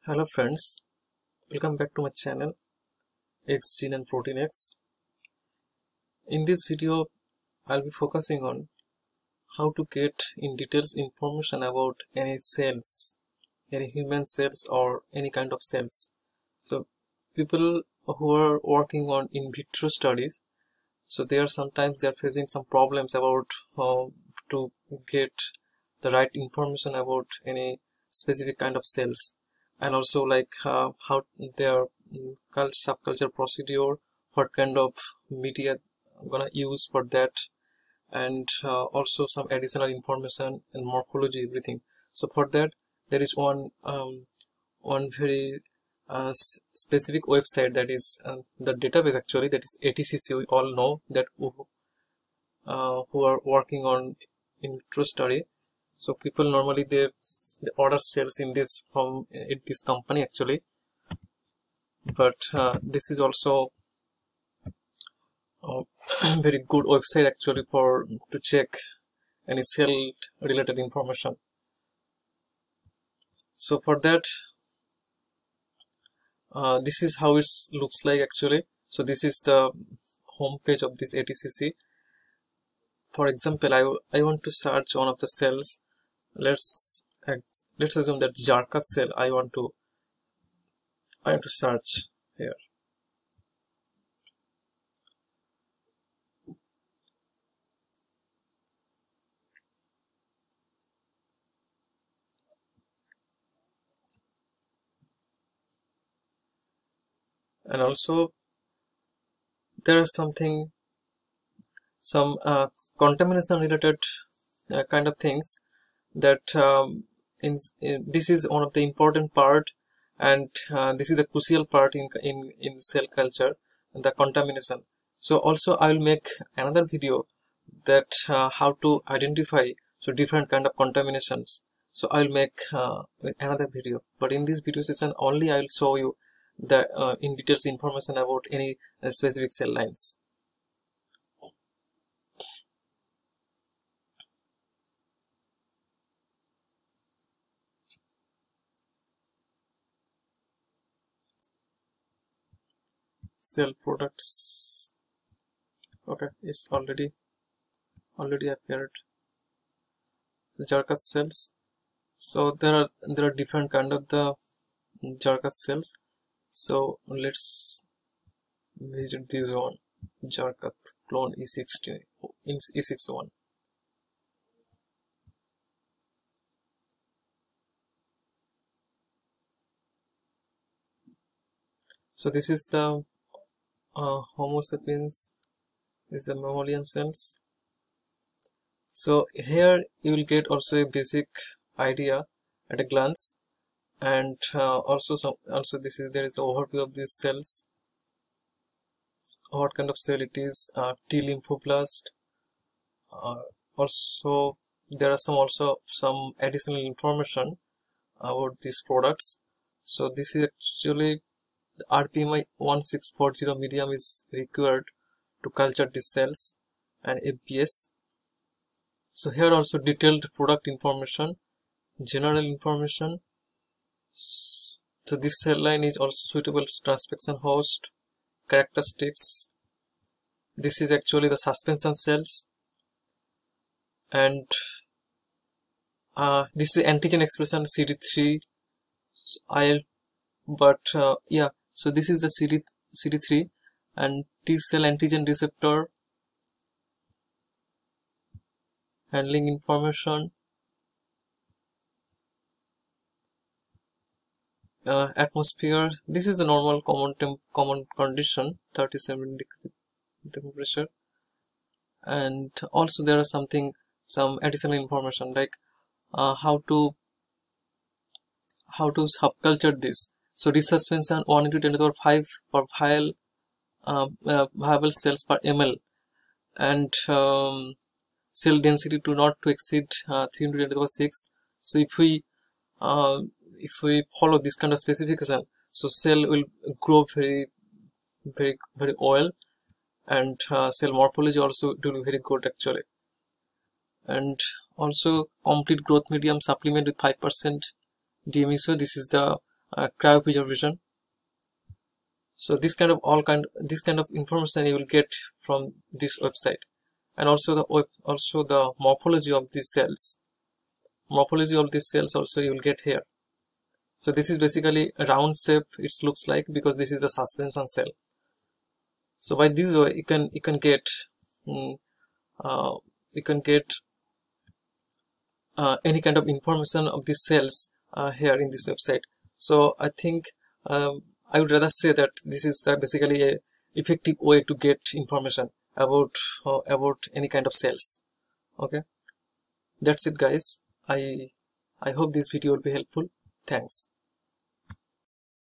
Hello friends, welcome back to my channel Xgene and proteinX. In this video, I'll be focusing on how to get in details information about any cells, any human cells or any kind of cells. So people who are working on in vitro studies, so they are facing some problems about how to get the right information about any specific kind of cells. And also how their subculture procedure, what kind of media I'm gonna use for that, and also some additional information and morphology, everything. So for that there is one very specific website, that is the database actually, that is Atcc. We all know that who are working on in vitro study. So people normally they order cells in this from this company actually, but this is also a very good website actually for to check any cell related information. So for that this is how it looks like actually. So this is the home page of this Atcc. For example, I want to search one of the cells. Let's assume that Jarkat cell I want to search here. And also there are some contamination related kind of things that this is one of the important part, and this is a crucial part in cell culture, the contamination. So also I will make another video that how to identify different kind of contaminations. So I will make another video, but in this video session only I will show you the in details information about any specific cell lines. Cell products, okay, it's already appeared. So Jarkat cells. So there are different kind of the Jarkat cells. So let's visit this one, Jarkat clone E61. So this is the Homo sapiens, is the mammalian cells. So here you will get also a basic idea at a glance, and also there is the overview of these cells, what kind of cell it is, T lymphoblast. Also there are some additional information about these products. So this is actually the RPMI 1640 medium is required to culture these cells, and FPS. So here also detailed product information, general information. So this cell line is also suitable transfection host, characteristics. This is actually the suspension cells, and this is antigen expression CD3 IL, but yeah, so this is the CD3 and T cell antigen receptor, handling information, atmosphere. This is a normal common condition, 37 degree temperature. And also there are some additional information like how to subculture this. So resuspension 1 into 10 to the power 5 for viable cells per ml, and cell density not to exceed 3 into 10 to the power 6. So if we follow this kind of specification, so cell will grow very well, and cell morphology also will be very good actually. And also complete growth medium supplement with 5% DME. So this is the cryopreservation. So this kind of information you will get from this website, and also the morphology of these cells. Morphology of these cells also you will get here. So this is basically a round shape it looks like, because this is the suspension cell. So by this way you can get any kind of information of these cells here in this website. So I think I would rather say that this is basically a effective way to get information about any kind of cells. Okay, that's it guys. I hope this video will be helpful. Thanks.